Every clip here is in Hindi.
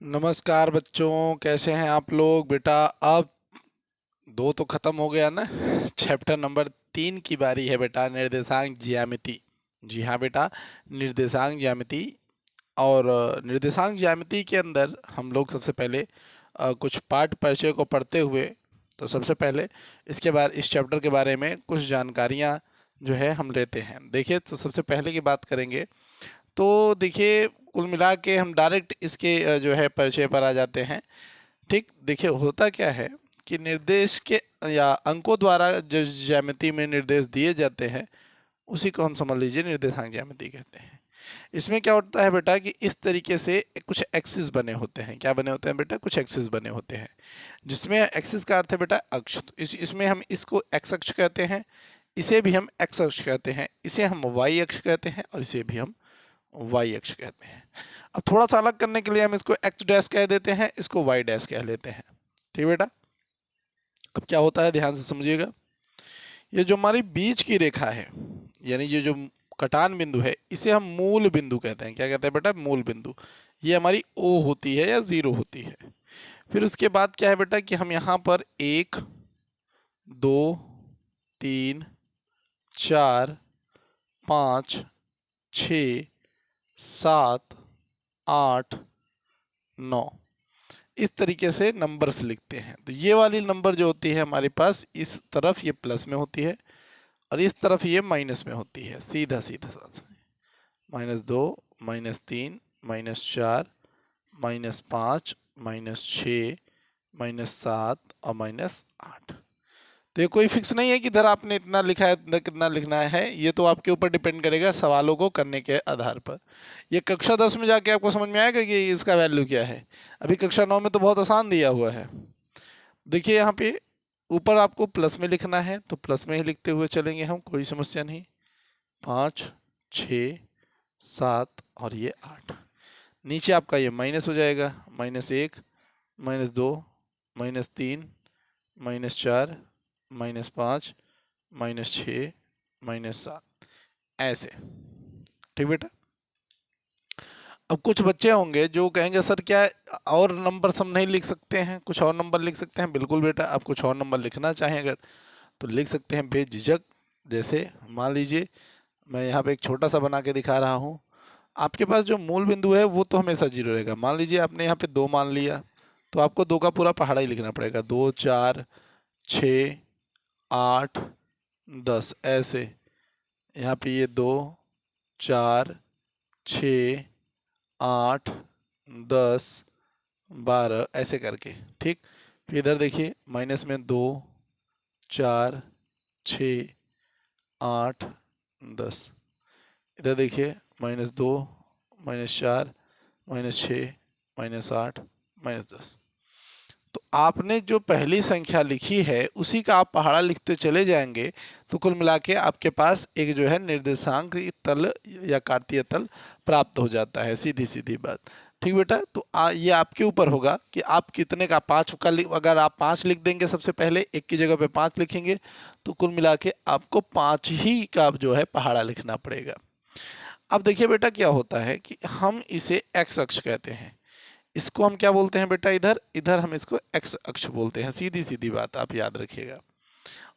नमस्कार बच्चों, कैसे हैं आप लोग? बेटा अब दो तो खत्म हो गया ना। चैप्टर नंबर 3 की बारी है बेटा, निर्देशांक ज्यामिति। जी हाँ बेटा, निर्देशांक ज्यामिति। और निर्देशांक ज्यामिति के अंदर हम लोग सबसे पहले कुछ पाठ परिचय को पढ़ते हुए, तो सबसे पहले इसके बाद इस चैप्टर के बारे में कुछ जानकारियाँ जो है हम लेते हैं। देखिए, तो सबसे पहले की बात करेंगे तो देखिए, कुल मिला के हम डायरेक्ट इसके जो है परिचय पर आ जाते हैं। ठीक, देखिए होता क्या है कि निर्देश के या अंकों द्वारा जो ज्यामिति में निर्देश दिए जाते हैं उसी को हम समझ लीजिए निर्देशांक ज्यामिति कहते हैं। इसमें क्या होता है बेटा कि इस तरीके से कुछ एक्सिस बने होते हैं। क्या बने होते हैं बेटा? कुछ एक्सिस बने होते हैं, जिसमें एक्सिस का अर्थ है बेटा अक्ष। तो इसमें हम इसको एक्स अक्ष कहते हैं, इसे भी हम एक्स अक्ष कहते हैं, इसे हम वाई अक्ष कहते हैं और इसे भी हम वाई अक्ष कहते हैं। अब थोड़ा सा अलग करने के लिए हम इसको एक्स डैश कह देते हैं, इसको वाई डैश कह लेते हैं। ठीक बेटा, अब क्या होता है ध्यान से समझिएगा। ये जो हमारी बीच की रेखा है, यानी ये जो कटान बिंदु है, इसे हम मूल बिंदु कहते हैं। क्या कहते हैं बेटा? मूल बिंदु। ये हमारी ओ होती है या जीरो होती है। फिर उसके बाद क्या है बेटा कि हम यहाँ पर 1 2 3 4 5 6 7 8 9 इस तरीके से नंबर्स लिखते हैं। तो ये वाली नंबर जो होती है हमारे पास, इस तरफ ये प्लस में होती है और इस तरफ ये माइनस में होती है। सीधा सीधा साथ -2 -3 -4 -5 -6 -7 और -8। तो ये कोई फिक्स नहीं है कि इधर आपने इतना लिखा है, इतना कितना लिखना है। ये तो आपके ऊपर डिपेंड करेगा सवालों को करने के आधार पर। ये कक्षा 10 में जाके आपको समझ में आएगा कि इसका वैल्यू क्या है। अभी कक्षा 9 में तो बहुत आसान दिया हुआ है। देखिए यहाँ पे ऊपर आपको प्लस में लिखना है तो प्लस में ही लिखते हुए चलेंगे हम, कोई समस्या नहीं। 5 6 7 और ये 8। नीचे आपका ये माइनस हो जाएगा, -1 -2 -3 -4 -5 -6 -7 ऐसे। ठीक बेटा, अब कुछ बच्चे होंगे जो कहेंगे सर क्या और नंबर हम नहीं लिख सकते हैं, कुछ और नंबर लिख सकते हैं? बिल्कुल बेटा, आप कुछ और नंबर लिखना चाहें अगर तो लिख सकते हैं बेझिझक। जैसे मान लीजिए मैं यहाँ पे एक छोटा सा बना के दिखा रहा हूँ। आपके पास जो मूल बिंदु है वो तो हमेशा जीरो रहेगा। मान लीजिए आपने यहाँ पे 2 मान लिया, तो आपको 2 का पूरा पहाड़ा ही लिखना पड़ेगा। 2 4 6 8 10 ऐसे। यहाँ पे ये 2 4 6 8 10 12 ऐसे करके। ठीक, फिर इधर देखिए माइनस में 2 4 6 8 10। इधर देखिए -2 -4 -6 -8 -10। तो आपने जो पहली संख्या लिखी है उसी का आप पहाड़ा लिखते चले जाएंगे तो कुल मिला के आपके पास एक जो है निर्देशांक तल या कार्तीय तल प्राप्त हो जाता है। सीधी सीधी बात। ठीक बेटा, तो ये आपके ऊपर होगा कि आप कितने का 5 का अगर आप 5 लिख देंगे सबसे पहले, एक की जगह पे 5 लिखेंगे तो कुल मिला के आपको 5 ही का जो है पहाड़ा लिखना पड़ेगा। अब देखिए बेटा क्या होता है कि हम इसे एक्स अक्ष कहते हैं, इसको हम क्या बोलते हैं बेटा? इधर इधर हम इसको एक्स अक्ष बोलते हैं। सीधी सीधी बात आप याद रखिएगा।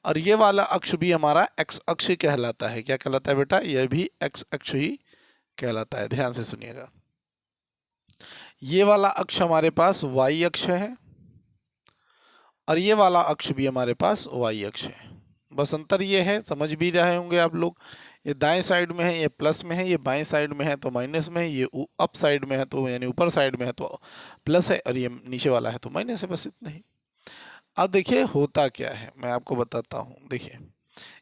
और ये वाला अक्ष भी हमारा एक्स अक्ष ही कहलाता है। क्या कहलाता है बेटा? यह भी एक्स अक्ष ही कहलाता है। ध्यान से सुनिएगा, ये वाला अक्ष हमारे पास वाई अक्ष है और ये वाला अक्ष भी हमारे पास वाई अक्ष है। बस अंतर ये है, समझ भी रहे होंगे आप लोग, ये दाएं साइड में है ये प्लस में है, ये बाएं साइड में है तो माइनस में है, ये अप साइड में है तो यानी ऊपर साइड में है तो प्लस है और ये नीचे वाला है तो माइनस है। बस इतना ही। अब देखिए होता क्या है, मैं आपको बताता हूँ। देखिए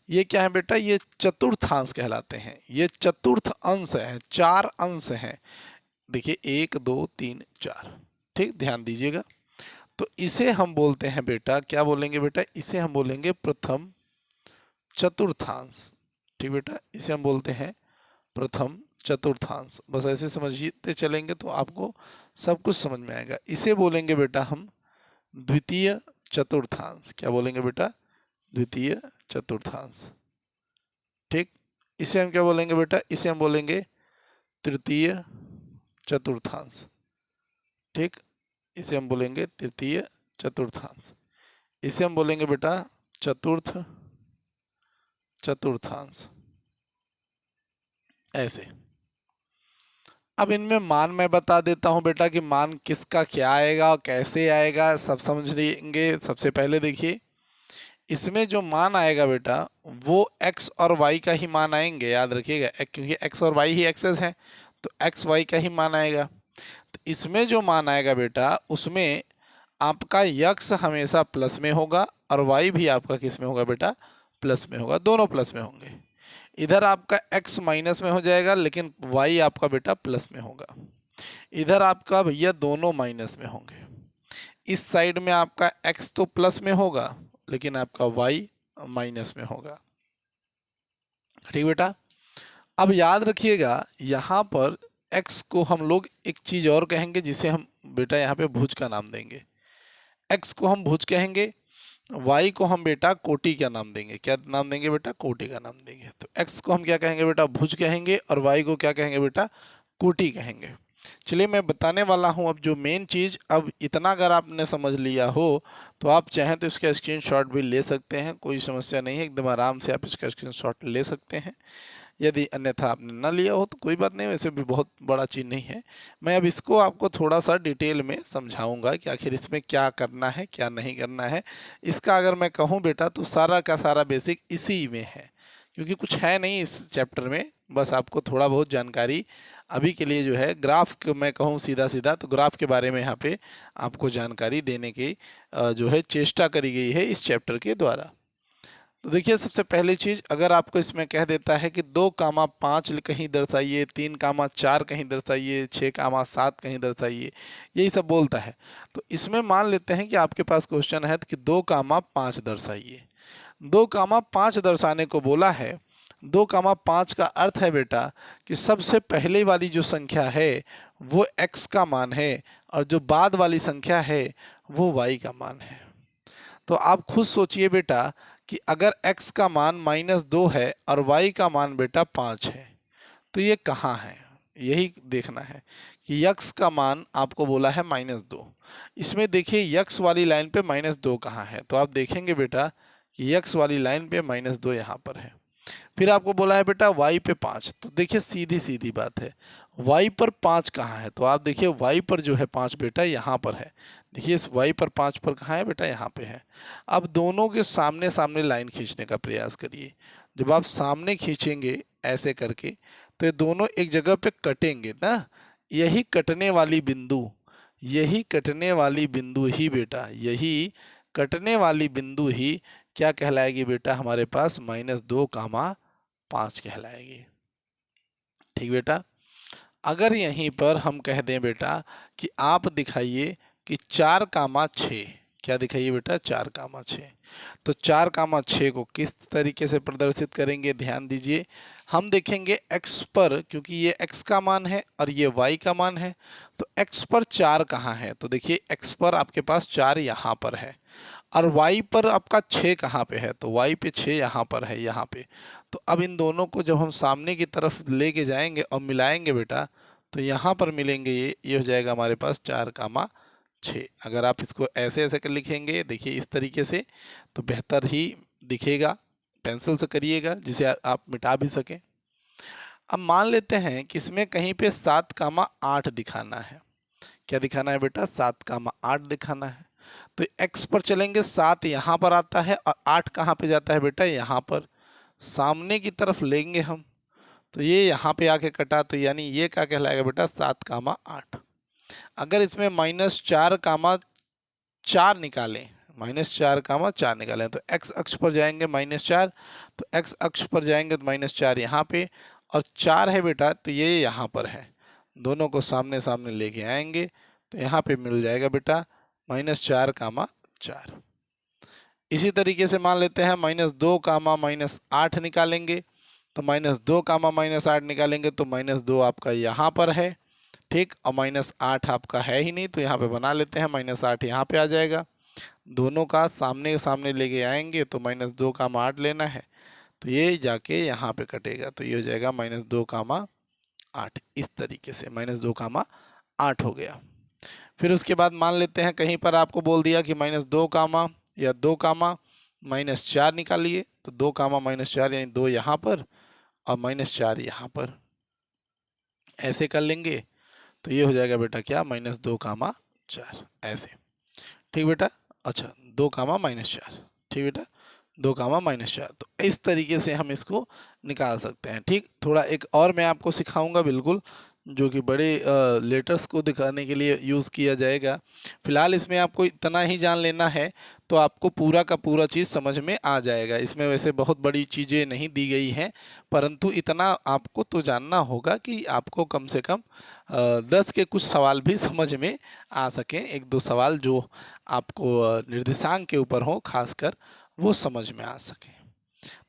ये क्या है बेटा? ये चतुर्थांश कहलाते हैं। ये चतुर्थ अंश है, 4 अंश हैं। देखिए 1 2 3 4। ठीक, ध्यान दीजिएगा। तो इसे हम बोलते हैं बेटा, क्या बोलेंगे बेटा? इसे हम बोलेंगे प्रथम चतुर्थांश। ठीक बेटा, इसे हम बोलते हैं प्रथम चतुर्थांश। बस ऐसे समझते चलेंगे तो आपको सब कुछ समझ में आएगा। इसे बोलेंगे बेटा हम द्वितीय चतुर्थांश। क्या बोलेंगे बेटा? द्वितीय चतुर्थांश। ठीक, इसे हम क्या बोलेंगे बेटा? इसे हम बोलेंगे तृतीय चतुर्थांश। ठीक, इसे हम बोलेंगे तृतीय चतुर्थांश, इसे हम बोलेंगे बेटा चतुर्थांश, ऐसे। अब इनमें मान मैं बता देता हूं बेटा कि मान किसका क्या आएगा और कैसे आएगा, सब समझ लेंगे। सबसे पहले देखिए, इसमें जो मान आएगा बेटा वो x और y का ही मान आएंगे, याद रखिएगा, क्योंकि x और y ही एक्सेस है, तो x y का ही मान आएगा। तो इसमें जो मान आएगा बेटा उसमें आपका x हमेशा प्लस में होगा और y भी आपका किस में होगा बेटा, प्लस में होगा, दोनों प्लस में होंगे। इधर आपका x माइनस में हो जाएगा लेकिन y आपका बेटा प्लस में होगा। इधर आपका भैया दोनों माइनस में होंगे। इस साइड में आपका x तो प्लस में होगा लेकिन आपका y माइनस में होगा। ठीक बेटा। अब याद रखिएगा यहाँ पर x को हम लोग एक चीज और कहेंगे जिसे हम बेटा यहाँ पे भुज का नाम देंगे। x को हम भुज कहेंगे, y को हम बेटा कोटि का नाम देंगे। क्या नाम देंगे बेटा, कोटि का नाम देंगे। तो x को हम क्या कहेंगे बेटा, भुज कहेंगे, और y को क्या कहेंगे बेटा, कोटि कहेंगे। चलिए मैं बताने वाला हूं अब जो मेन चीज। अब इतना अगर आपने समझ लिया हो तो आप चाहें तो इसका स्क्रीनशॉट भी ले सकते हैं, कोई समस्या नहीं है, एकदम आराम से आप इसका स्क्रीनशॉट ले सकते हैं। यदि अन्यथा आपने ना लिया हो तो कोई बात नहीं, वैसे भी बहुत बड़ा चीज़ नहीं है। मैं अब इसको आपको थोड़ा सा डिटेल में समझाऊंगा कि आखिर इसमें क्या करना है क्या नहीं करना है। इसका अगर मैं कहूँ बेटा तो सारा का सारा बेसिक इसी में है, क्योंकि कुछ है नहीं इस चैप्टर में, बस आपको थोड़ा बहुत जानकारी अभी के लिए जो है ग्राफ को मैं कहूँ सीधा सीधा तो ग्राफ के बारे में यहाँ पे आपको जानकारी देने की जो है चेष्टा करी गई है इस चैप्टर के द्वारा। तो देखिए सबसे पहली चीज, अगर आपको इसमें कह देता है कि 2,5 कहीं दर्शाइए, 3,4 कहीं दर्शाइए, 6,7 कहीं दर्शाइए, यही सब बोलता है, तो इसमें मान लेते हैं कि आपके पास क्वेश्चन है कि 2,5 दर्शाइए। 2,5 दर्शाने को बोला है। 2,5 का अर्थ है बेटा कि सबसे पहले वाली जो संख्या है वो x का मान है और जो बाद वाली संख्या है वो y का मान है। तो आप खुद सोचिए बेटा कि अगर x का मान -2 है और y का मान बेटा 5 है तो ये कहाँ है, यही देखना है कि x का मान आपको बोला है -2। इसमें देखिए x वाली लाइन पे -2 कहाँ है, तो आप देखेंगे बेटा कि x वाली लाइन पे -2 यहाँ पर है। फिर आपको बोला है बेटा y पे 5, तो देखिए सीधी सीधी बात है, y पर 5 कहाँ है, तो आप देखिए y पर जो है 5 बेटा यहाँ पर है। देखिए इस y पर 5 पर कहाँ है बेटा, यहाँ पे है। अब दोनों के सामने सामने लाइन खींचने का प्रयास करिए। जब आप सामने खींचेंगे ऐसे करके तो ये दोनों एक जगह पे कटेंगे ना, यही कटने वाली बिंदु, यही कटने वाली बिंदु ही बेटा, यही कटने वाली बिंदु ही क्या कहलाएगी बेटा, हमारे पास -2,5 कहलाएगी। ठीक बेटा। अगर यहीं पर हम कह दें बेटा कि आप दिखाइए कि 4,6, क्या दिखाइए बेटा, 4,6, तो 4,6 को किस तरीके से प्रदर्शित करेंगे, ध्यान दीजिए। हम देखेंगे x पर, क्योंकि ये x का मान है और ये y का मान है, तो x पर 4 कहाँ है, तो देखिए x पर आपके पास 4 यहाँ पर है और y पर आपका 6 कहाँ पे है, तो y पे 6 यहाँ पर है, यहाँ पे। तो अब इन दोनों को जब हम सामने की तरफ लेके जाएंगे और मिलाएंगे बेटा तो यहाँ पर मिलेंगे, ये हो जाएगा हमारे पास 4,6। अगर आप इसको ऐसे ऐसे कर लिखेंगे देखिए इस तरीके से तो बेहतर ही दिखेगा, पेंसिल से करिएगा जिसे आप मिटा भी सकें। अब मान लेते हैं कि इसमें कहीं पे 7,8 दिखाना है। क्या दिखाना है बेटा, 7,8 दिखाना है। तो x पर चलेंगे, 7 यहाँ पर आता है और 8 कहाँ पे जाता है बेटा, यहाँ पर सामने की तरफ लेंगे हम, तो ये यहाँ पे आके कटा, तो यानी ये क्या कहलाएगा बेटा, 7,8। अगर इसमें -4,4 निकालें, -4,4 निकालें तो x अक्ष पर जाएंगे -4, तो x अक्ष पर जाएंगे तो -4 यहाँ पे और 4 है बेटा तो ये यहाँ पर है। दोनों को सामने सामने लेके आएंगे तो यहाँ पे मिल जाएगा बेटा -4,4। इसी तरीके से मान लेते हैं -2,-8 निकालेंगे, तो -2,-8 निकालेंगे तो -2 आपका यहाँ पर है, ठीक, और -8 आपका है ही नहीं तो यहाँ पे बना लेते हैं, -8 यहाँ पे आ जाएगा। दोनों का सामने सामने लेके आएंगे तो -2,8 लेना है, तो ये जाके यहाँ पे कटेगा, तो ये हो जाएगा -2,8। इस तरीके से -2,8 हो गया। फिर उसके बाद मान लेते हैं कहीं पर आपको बोल दिया कि -2 कामा या 2 कामा -4 निकालिए, तो 2 कामा -4 यानी 2 यहाँ पर और -4 यहाँ पर, ऐसे कर लेंगे तो ये हो जाएगा बेटा क्या, -2 कामा 4 ऐसे। ठीक बेटा, अच्छा 2 कामा -4, ठीक बेटा 2 कामा -4, तो इस तरीके से हम इसको निकाल सकते हैं। ठीक, थोड़ा एक और मैं आपको सिखाऊंगा बिल्कुल, जो कि बड़े लेटर्स को दिखाने के लिए यूज़ किया जाएगा। फिलहाल इसमें आपको इतना ही जान लेना है तो आपको पूरा का पूरा चीज़ समझ में आ जाएगा। इसमें वैसे बहुत बड़ी चीज़ें नहीं दी गई हैं, परंतु इतना आपको तो जानना होगा कि आपको कम से कम 10 के कुछ सवाल भी समझ में आ सकें। 1-2 सवाल जो आपको निर्देशांक के ऊपर हो खासकर, वो समझ में आ सके।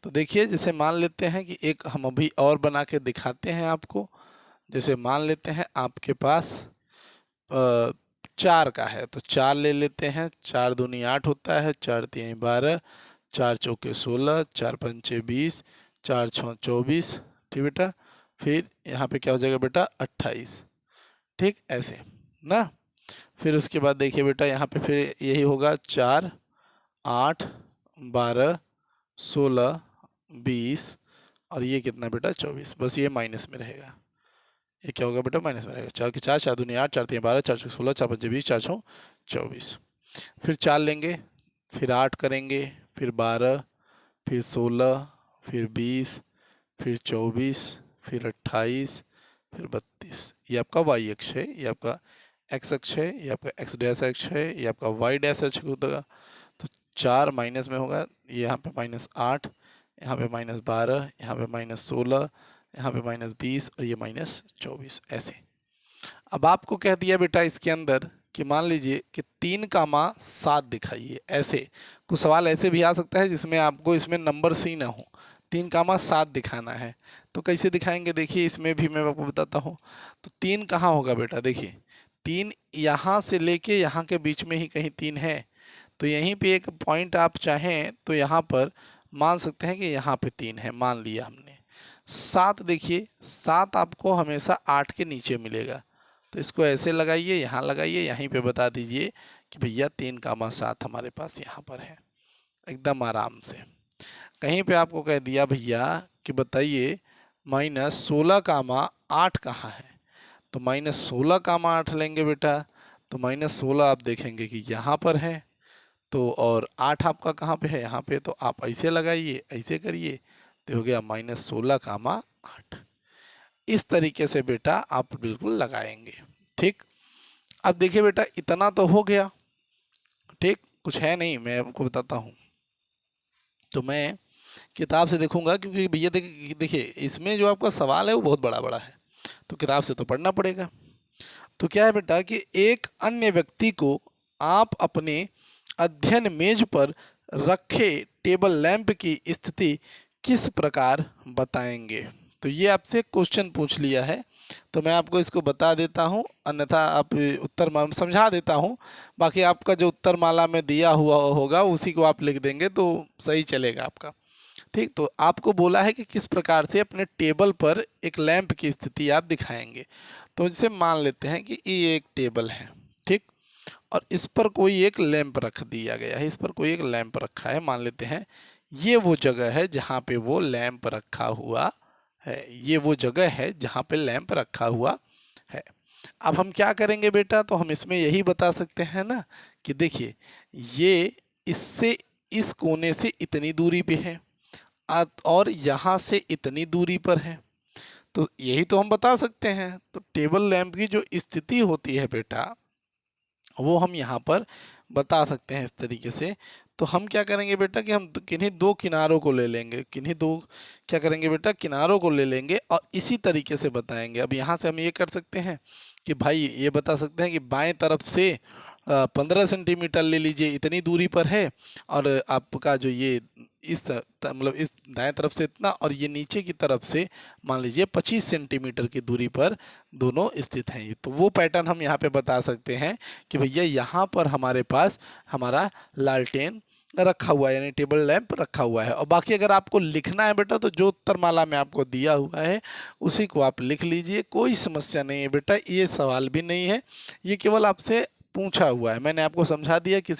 तो देखिए, जैसे मान लेते हैं कि एक हम अभी और बना के दिखाते हैं आपको। जैसे मान लेते हैं आपके पास 4 का है, तो 4 ले लेते हैं। 4 दूनी 8 होता है, 4 तीन 12, 4 चौके 16, 4 पंचे 20, 4 छः 24। ठीक बेटा, फिर यहाँ पे क्या हो जाएगा बेटा 28। ठीक, ऐसे ना। फिर उसके बाद देखिए बेटा यहाँ पे फिर यही होगा 4 8 12 16 20 और ये कितना बेटा 24, बस ये माइनस में रहेगा। ये क्या होगा बेटा, माइनस में रहेगा। 4 के 4, 4 दूनी 8, 4 तीन 12, 4 चौके 16, 4 पंचे 20, 4 छः 24। फिर 4 लेंगे, फिर 8 करेंगे, फिर 12, फिर 16, फिर 20, फिर 24, फिर 28, फिर 32। ये आपका वाई अक्ष है, ये आपका एक्स अक्ष है, ये आपका एक्स डैश अक्ष है, ये आपका वाई डैश अक्ष होगा। तो 4 माइनस में होगा, ये यहाँ पे -8, यहाँ पे -12, यहाँ पे -16, यहाँ पे -20 और ये -24 ऐसे। अब आपको कह दिया बेटा इसके अंदर कि मान लीजिए कि 3 कामा 7 दिखाइए। ऐसे कुछ सवाल ऐसे भी आ सकता है जिसमें आपको इसमें नंबर सी ना हो, 3 कामा 7 दिखाना है। तो कैसे दिखाएंगे, देखिए इसमें भी मैं आपको बताता हूँ। तो 3 कहाँ होगा बेटा, देखिए 3 यहाँ से लेके यहाँ के बीच में ही कहीं 3 है। तो यहीं पे एक पॉइंट आप चाहें तो यहाँ पर मान सकते हैं कि यहाँ पे 3 है, मान लिया हमने। 7 देखिए, 7 आपको हमेशा 8 के नीचे मिलेगा, तो इसको ऐसे लगाइए, यहाँ लगाइए, यहीं पे बता दीजिए कि भैया 3 कामा 7 हमारे पास यहाँ पर है, एकदम आराम से। कहीं पे आपको कह दिया भैया कि बताइए -16 कामा 8 कहाँ है, तो -16 कामा 8 लेंगे बेटा। तो -16 आप देखेंगे कि यहाँ पर है, तो और 8 आपका कहाँ पे है, यहाँ पे। तो आप ऐसे लगाइए, ऐसे करिए, तो हो गया -16 कामा 8। इस तरीके से बेटा आप बिल्कुल लगाएंगे। ठीक, अब देखिए बेटा इतना तो हो गया। ठीक, कुछ है नहीं, मैं आपको बताता हूँ। तो मैं किताब से देखूंगा, क्योंकि भैया देखिए इसमें जो आपका सवाल है वो बहुत बड़ा बड़ा है, तो किताब से तो पढ़ना पड़ेगा। तो क्या है बेटा कि एक अन्य व्यक्ति को आप अपने अध्ययन मेज पर रखे टेबल लैंप की स्थिति किस प्रकार बताएंगे। तो ये आपसे क्वेश्चन पूछ लिया है, तो मैं आपको इसको बता देता हूँ, अन्यथा आप उत्तर समझा देता हूँ। बाकी आपका जो उत्तर माला में दिया हुआ होगा उसी को आप लिख देंगे तो सही चलेगा आपका। ठीक, तो आपको बोला है कि किस प्रकार से अपने टेबल पर एक लैंप की स्थिति आप दिखाएंगे। तो जैसे मान लेते हैं कि ये एक टेबल है, ठीक, और इस पर कोई एक लैंप रख दिया गया है, इस पर कोई एक लैंप रखा है। मान लेते हैं ये वो जगह है जहाँ पे वो लैंप रखा हुआ है, ये वो जगह है जहाँ पे लैंप रखा हुआ है। अब हम क्या करेंगे बेटा, तो हम इसमें यही बता सकते हैं ना कि देखिए ये इससे इस कोने से इतनी दूरी पे है और यहाँ से इतनी दूरी पर है, तो यही तो हम बता सकते हैं। तो टेबल लैंप की जो स्थिति होती है बेटा वो हम यहाँ पर बता सकते हैं इस तरीके से। तो हम क्या करेंगे बेटा कि हम किन्हीं 2 किनारों को ले लेंगे, किन्हीं 2 क्या करेंगे बेटा, किनारों को ले लेंगे और इसी तरीके से बताएंगे। अब यहाँ से हम ये कर सकते हैं कि भाई ये बता सकते हैं कि बाएं तरफ से 15 सेंटीमीटर ले लीजिए, इतनी दूरी पर है, और आपका जो ये इस मतलब इस दाएं तरफ से इतना, और ये नीचे की तरफ से मान लीजिए 25 सेंटीमीटर की दूरी पर दोनों स्थित हैं। तो वो पैटर्न हम यहाँ पे बता सकते हैं कि भैया यहाँ पर हमारे पास हमारा लालटेन रखा हुआ है, यानी टेबल लैंप रखा हुआ है। और बाकी अगर आपको लिखना है बेटा तो जो उत्तरमाला में आपको दिया हुआ है उसी को आप लिख लीजिए, कोई समस्या नहीं है बेटा। ये सवाल भी नहीं है, ये केवल आपसे पूछा हुआ है। मैंने आपको समझा दिया कि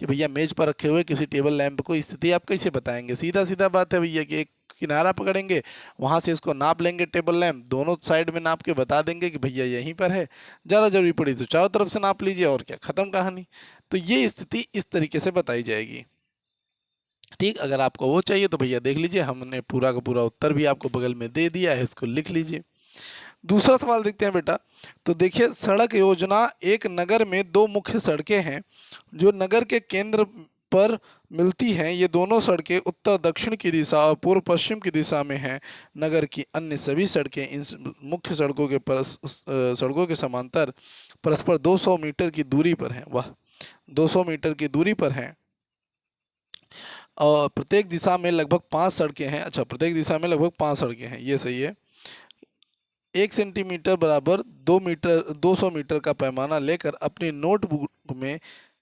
भैया मेज पर रखे हुए किसी टेबल लैंप को स्थिति आप कैसे बताएंगे। सीधा सीधा बात है भैया कि एक किनारा पकड़ेंगे, वहाँ से इसको नाप लेंगे, टेबल लैंप दोनों साइड में नाप के बता देंगे कि भैया यहीं पर है। ज़्यादा जरूरी पड़ी तो चारों तरफ से नाप लीजिए, और क्या, ख़त्म कहानी। तो ये स्थिति इस तरीके से बताई जाएगी। ठीक, अगर आपको वो चाहिए तो भैया देख लीजिए, हमने पूरा का पूरा उत्तर भी आपको बगल में दे दिया है, इसको लिख लीजिए। दूसरा सवाल देखते हैं बेटा। तो देखिए, सड़क योजना, एक नगर में दो मुख्य सड़कें हैं जो नगर के केंद्र पर मिलती हैं। ये दोनों सड़कें उत्तर दक्षिण की दिशा और पूर्व पश्चिम की दिशा में हैं। नगर की अन्य सभी सड़कें इन मुख्य सड़कों के समांतर परस्पर 200 मीटर की दूरी पर हैं। वाह, 200 मीटर की दूरी पर हैं और प्रत्येक दिशा में लगभग 5 सड़कें हैं। अच्छा, प्रत्येक दिशा में लगभग 5 सड़कें हैं, ये सही है। 1 सेंटीमीटर बराबर 200 मीटर का पैमाना लेकर अपनी नोटबुक में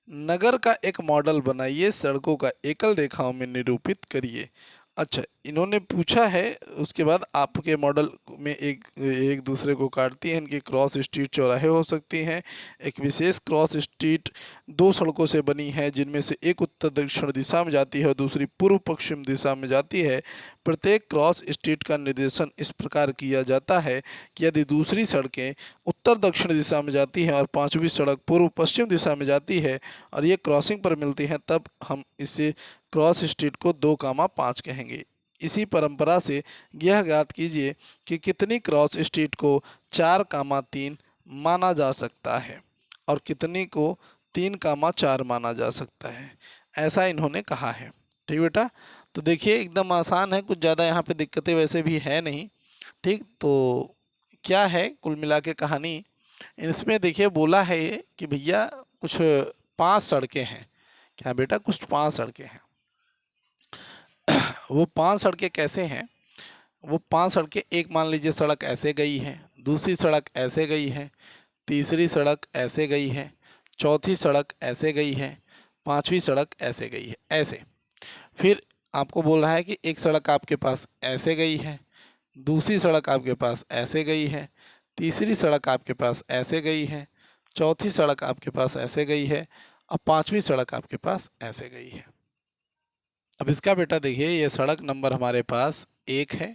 नगर का एक मॉडल बनाइए, सड़कों का एकल रेखाओं में निरूपित करिए। अच्छा, इन्होंने पूछा है, उसके बाद आपके मॉडल में एक दूसरे को काटती हैं। इनकी क्रॉस स्ट्रीट चौराहे हो सकती हैं। एक विशेष क्रॉस स्ट्रीट 2 सड़कों से बनी है, जिनमें से एक उत्तर दक्षिण दिशा में जाती है और दूसरी पूर्व पश्चिम दिशा में जाती है। प्रत्येक क्रॉस स्ट्रीट का निर्देशन इस प्रकार किया जाता है कि यदि दूसरी सड़कें उत्तर दक्षिण दिशा में जाती हैं और 5वीं सड़क पूर्व पश्चिम दिशा में जाती है और ये क्रॉसिंग पर मिलती हैं, तब हम इसे क्रॉस स्ट्रीट को 2,5 कहेंगे। इसी परंपरा से यह ज्ञात कीजिए कि कितनी क्रॉस स्ट्रीट को 4,3 माना जा सकता है और कितनी को 3,4 माना जा सकता है, ऐसा इन्होंने कहा है। ठीक बेटा, तो देखिए एकदम आसान है, कुछ ज़्यादा यहाँ पे दिक्कतें वैसे भी है नहीं। ठीक, तो क्या है कुल मिला के कहानी, इसमें देखिए बोला है ये कि भैया कुछ 5 सड़कें हैं। क्या बेटा, कुछ 5 सड़कें हैं। वो 5 सड़कें कैसे हैं? वो 5 सड़कें, एक मान लीजिए सड़क ऐसे गई है, दूसरी सड़क ऐसे गई है, तीसरी सड़क ऐसे गई है, चौथी सड़क ऐसे गई है, 5वीं सड़क ऐसे गई है, ऐसे। फिर आपको बोल रहा है कि एक सड़क आपके पास ऐसे गई है, दूसरी सड़क आपके पास ऐसे गई है, तीसरी सड़क आपके पास ऐसे गई है, चौथी सड़क आपके पास ऐसे गई है और 5वीं सड़क आपके पास ऐसे गई है। अब इसका बेटा देखिए, ये सड़क नंबर हमारे पास 1 है,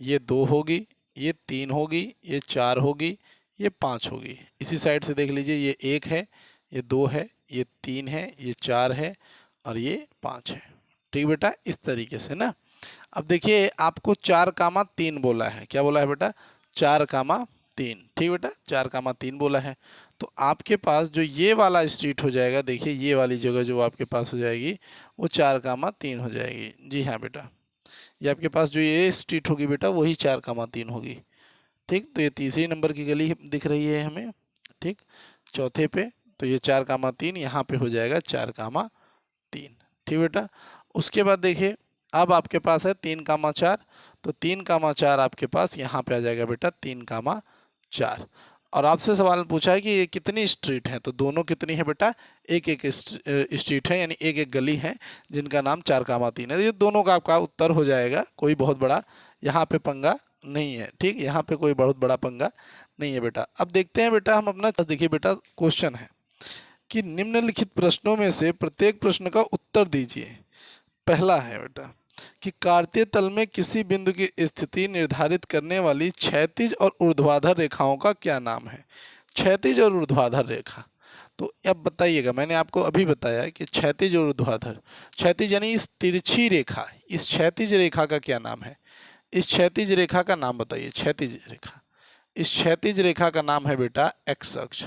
ये 2 होगी, ये 3 होगी, ये 4 होगी, ये 5 होगी। इसी साइड से देख लीजिए, ये 1 है, ये 2 है, ये 3 है, ये 4 है और ये 5 है। ठीक बेटा, इस तरीके से ना। अब देखिए आपको 4,3 बोला है। क्या बोला है बेटा? 4,3। ठीक बेटा, 4,3 बोला है। तो आपके पास जो ये वाला स्ट्रीट हो जाएगा, देखिए ये वाली जगह जो आपके पास हो जाएगी वो 4,3 हो जाएगी। जी हाँ बेटा, ये आपके पास जो ये स्ट्रीट होगी बेटा वही 4,3 होगी। ठीक, तो ये तीसरी नंबर की गली दिख रही है हमें। ठीक, चौथे पे तो ये 4,3 यहाँ पे हो जाएगा 4,3। ठीक बेटा, उसके बाद देखिए अब आपके पास है 3,4, तो 3,4 आपके पास यहाँ पे आ जाएगा बेटा 3,4। और आपसे सवाल पूछा है कि ये कितनी स्ट्रीट है, तो दोनों कितनी है बेटा? एक एक स्ट्रीट है, यानी एक एक गली है जिनका नाम 4,3 है। ये दोनों का आपका उत्तर हो जाएगा, कोई बहुत बड़ा यहाँ पे पंगा नहीं है। ठीक, यहाँ पे कोई बहुत बड़ा पंगा नहीं है बेटा। अब देखते हैं बेटा हम अपना, देखिए बेटा क्वेश्चन है कि निम्नलिखित प्रश्नों में से प्रत्येक प्रश्न का उत्तर दीजिए। पहला है बेटा कि कार्तीय तल में किसी बिंदु की स्थिति निर्धारित करने वाली क्षैतिज और ऊर्ध्वाधर रेखाओं का क्या नाम है? क्षैतिज और ऊर्ध्वाधर रेखा, तो अब बताइएगा, मैंने आपको अभी बताया कि क्षैतिज और ऊर्ध्वाधर, क्षैतिज यानी इस तिरछी रेखा, इस क्षैतिज रेखा का क्या नाम है? इस क्षैतिज रेखा का नाम बताइए। क्षैतिज रेखा, इस क्षैतिज रेखा का नाम है बेटा एक्स अक्ष।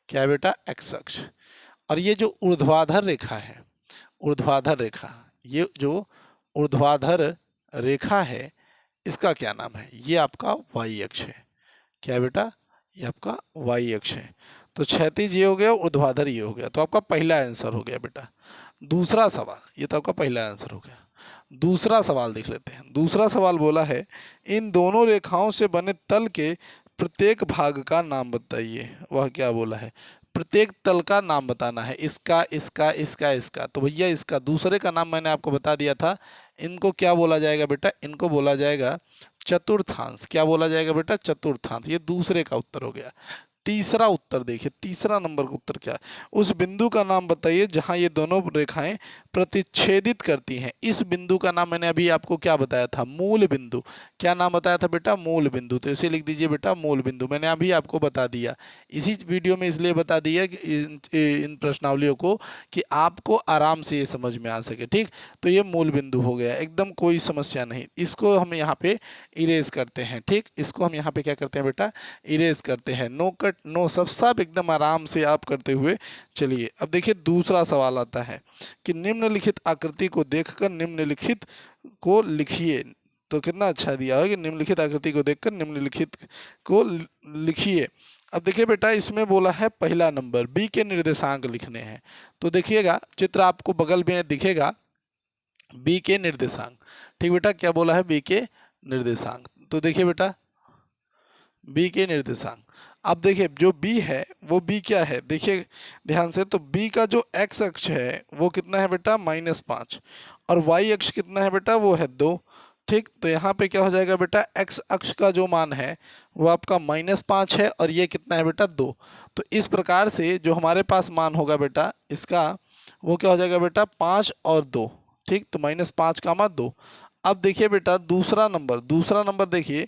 क्या है बेटा? एक्स अक्ष। और ये जो ऊर्ध्वाधर रेखा है, ऊर्ध्वाधर रेखा, ये जो ऊर्ध्वाधर रेखा है इसका क्या नाम है? ये आपका वाई अक्ष है। क्या है बेटा? ये आपका वाई अक्ष है। तो क्षैतिज ये हो गया, ऊर्ध्वाधर ये हो गया, तो आपका पहला आंसर हो गया बेटा। दूसरा सवाल, ये तो आपका पहला आंसर हो गया। दूसरा सवाल देख लेते हैं। दूसरा सवाल बोला है इन दोनों रेखाओं से बने तल के प्रत्येक भाग का नाम बताइए। वह क्या बोला है? प्रत्येक तल का नाम बताना है, इसका, इसका, इसका, इसका। तो भैया इसका दूसरे का नाम मैंने आपको बता दिया था। इनको क्या बोला जाएगा बेटा? इनको बोला जाएगा चतुर्थांश। क्या बोला जाएगा बेटा? चतुर्थांश। ये दूसरे का उत्तर हो गया। तीसरा उत्तर देखिए, तीसरा नंबर का उत्तर क्या है, उस बिंदु का नाम बताइए जहां ये दोनों रेखाएं प्रतिच्छेदित करती हैं। इस बिंदु का नाम मैंने अभी आपको क्या बताया था, मूल बिंदु। क्या नाम बताया था बेटा, मूल बिंदु। तो इसे लिख दीजिए बेटा मूल बिंदु, मैंने अभी आपको बता दिया इसी वीडियो में, इसलिए बता दिया कि इन प्रश्नावलियों को कि आपको आराम से ये समझ में आ सके। ठीक, तो ये मूल बिंदु हो गया, एकदम कोई समस्या नहीं। इसको हम यहाँ पे इरेज करते हैं। ठीक, इसको हम यहाँ पे क्या करते हैं बेटा, इरेज करते हैं। नो कट नो सब एकदम आराम से आप करते हुए चलिए। अब देखिए दूसरा सवाल आता है कि निम्नलिखित आकृति को देखकर निम्नलिखित को लिखिए। तो कितना अच्छा दिया है कि निम्नलिखित आकृति को देखकर निम्नलिखित को लिखिए। अब देखिए बेटा इसमें बोला है पहला नंबर बी के निर्देशांक लिखने हैं। तो देखिएगा चित्र आपको बगल में दिखेगा, बी के निर्देशांक। ठीक बेटा, क्या बोला है, बी के निर्देशांक। तो देखिए बेटा बी के निर्देशांक। अब देखिए जो बी है वो बी क्या है, देखिए ध्यान से, तो बी का जो एक्स अक्ष है वो कितना है बेटा, -5, और वाई अक्ष कितना है बेटा, वो है 2। ठीक, तो यहाँ पे क्या हो जाएगा बेटा, एक्स अक्ष का जो मान है वो आपका -5 है और ये कितना है बेटा, 2। तो इस प्रकार से जो हमारे पास मान होगा बेटा इसका, वो क्या हो जाएगा बेटा, 5 और 2। ठीक, तो -5 का मान 2। अब देखिए बेटा दूसरा नंबर देखिए,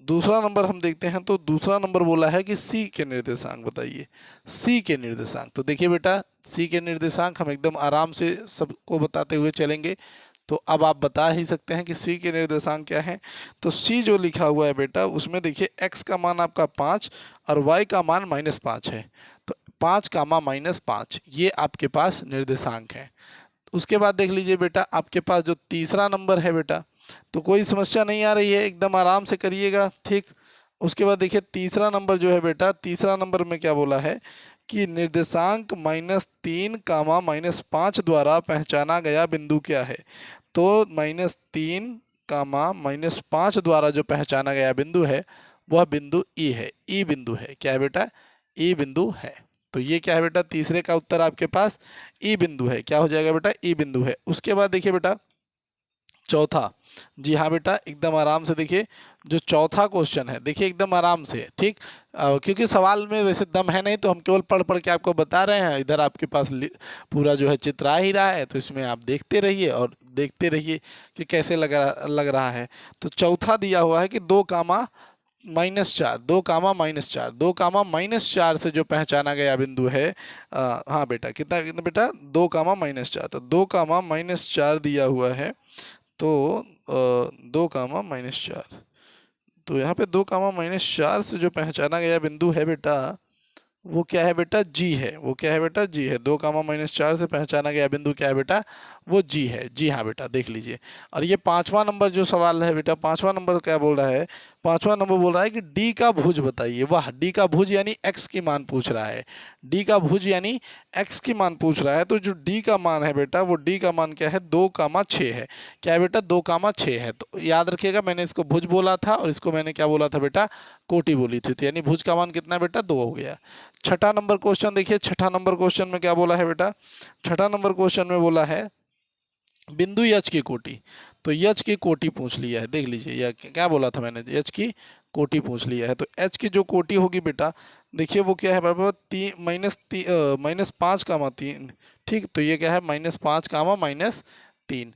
दूसरा नंबर हम देखते हैं तो दूसरा नंबर बोला है कि सी के निर्देशांक बताइए, सी के निर्देशांक। तो देखिए बेटा सी के निर्देशांक हम एकदम आराम से सबको बताते हुए चलेंगे। तो अब आप बता ही सकते हैं कि सी के निर्देशांक क्या है। तो सी जो लिखा हुआ है बेटा उसमें देखिए एक्स का मान आपका 5 और वाई का मान -5 है। तो 5 का मान -5 ये आपके पास निर्देशांक है। उसके बाद देख लीजिए बेटा आपके पास जो तीसरा नंबर है बेटा, तो कोई समस्या नहीं आ रही है, एकदम आराम से करिएगा। ठीक, उसके बाद देखिए तीसरा नंबर जो है बेटा, तीसरा नंबर में क्या बोला है कि निर्देशांक -3, -5 द्वारा पहचाना गया बिंदु क्या है। तो -3, -5 द्वारा जो पहचाना गया बिंदु है वह बिंदु ई है, ई बिंदु है। क्या है बेटा, ई बिंदु है। तो ये क्या है बेटा, तीसरे का उत्तर आपके पास ई बिंदु है। क्या हो जाएगा बेटा, ई बिंदु है। उसके बाद देखिए बेटा चौथा, जी हाँ बेटा एकदम आराम से देखिए, जो चौथा क्वेश्चन है देखिए एकदम आराम से। ठीक, क्योंकि सवाल में वैसे दम है नहीं तो हम केवल पढ़ पढ़ के आपको बता रहे हैं। इधर आपके पास पूरा जो है चित्र आ ही रहा है, तो इसमें आप देखते रहिए और देखते रहिए कि कैसे लग रहा है। तो चौथा दिया हुआ है कि 2, -4, 2, -4, 2, -4 से जो पहचाना गया बिंदु है, हाँ बेटा कितना कितना बेटा, 2, -4। तो 2, -4 दिया हुआ है। तो 2, -4, तो यहाँ पे 2, -4 से जो पहचाना गया बिंदु है बेटा वो क्या है बेटा, जी है। वो क्या है बेटा, जी है। 2, -4 से पहचाना गया बिंदु क्या है बेटा, वो जी है। जी हाँ बेटा देख लीजिए। और ये पांचवा नंबर जो सवाल है बेटा, पांचवा नंबर क्या बोल रहा है, पांचवा नंबर बोल रहा है कि डी का भुज बताइए। वाह, डी का भुज यानी एक्स की मान पूछ रहा है, डी का भुज यानी एक्स की मान पूछ रहा है। तो जो डी का मान है बेटा, वो डी का मान क्या है, 2, 6 है। क्या है बेटा, 2, 6 है। तो याद रखिएगा मैंने इसको भुज बोला था और इसको मैंने क्या बोला था बेटा, कोटि बोली थी। तो यानी भुज का मान कितना बेटा, 2 हो गया। छठा नंबर क्वेश्चन देखिए, छठा नंबर क्वेश्चन में क्या बोला है बेटा, छठा नंबर क्वेश्चन में बोला है बिंदु यच की कोटि। तो यच की कोटि पूछ लिया है, देख लीजिए या क्या बोला था मैंने, यच की कोटि पूछ लिया है। तो एच की जो कोटि होगी बेटा देखिए वो क्या है बाबा, -5, -3। ठीक, तो ये क्या है, -5, -3,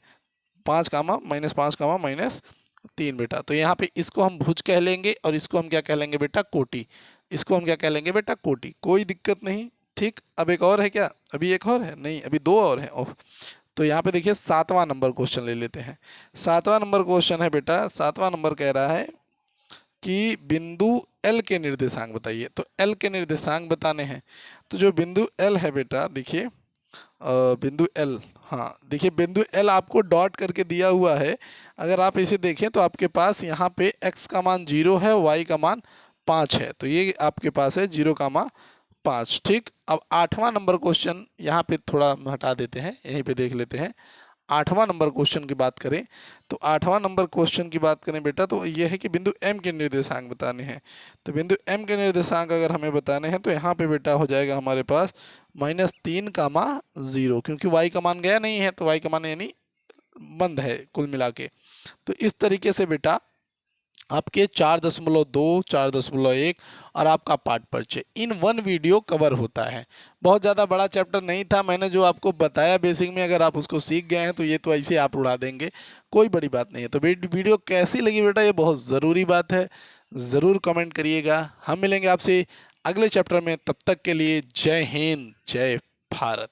5, -5, -3 बेटा। तो यहाँ पे इसको हम भुज कह लेंगे और इसको हम क्या कह लेंगे बेटा, कोटि। इसको हम क्या कह लेंगे बेटा, कोटि। कोई दिक्कत नहीं। ठीक, अब एक और है क्या, अभी एक और है, नहीं अभी 2 और हैं। ओह, तो यहाँ पे देखिए 7वां नंबर क्वेश्चन ले लेते हैं। 7वां नंबर क्वेश्चन है बेटा, 7वां नंबर कह रहा है कि बिंदु एल के निर्देशांक बताइए। तो एल के निर्देशांक बताने हैं। तो जो बिंदु एल है बेटा देखिए, बिंदु एल, हाँ देखिए बिंदु एल आपको डॉट करके दिया हुआ है। अगर आप इसे देखें तो आपके पास यहाँ पे x का मान 0 है, y का मान 5 है। तो ये आपके पास है 0, 5। ठीक, अब 8वां नंबर क्वेश्चन यहाँ पे थोड़ा हटा देते हैं, यहीं पे देख लेते हैं। 8वां नंबर क्वेश्चन की बात करें तो 8वां नंबर क्वेश्चन की बात करें बेटा तो ये है कि बिंदु m के निर्देशांक बताने हैं। तो बिंदु m के निर्देशांक अगर हमें बताने हैं तो यहाँ पे बेटा हो जाएगा हमारे पास -3, 0, क्योंकि y का मान गया नहीं है तो y का मान यानी बंद है कुल मिला के। तो इस तरीके से बेटा आपके 4.2, 4.1 और आपका पाठ परिचय इन वन वीडियो कवर होता है। बहुत ज़्यादा बड़ा चैप्टर नहीं था, मैंने जो आपको बताया बेसिक में अगर आप उसको सीख गए हैं तो ये तो ऐसे आप उड़ा देंगे, कोई बड़ी बात नहीं है। तो वीडियो कैसी लगी बेटा, ये बहुत ज़रूरी बात है, ज़रूर कमेंट करिएगा। हम मिलेंगे आपसे अगले चैप्टर में, तब तक के लिए जय हिंद, जय भारत।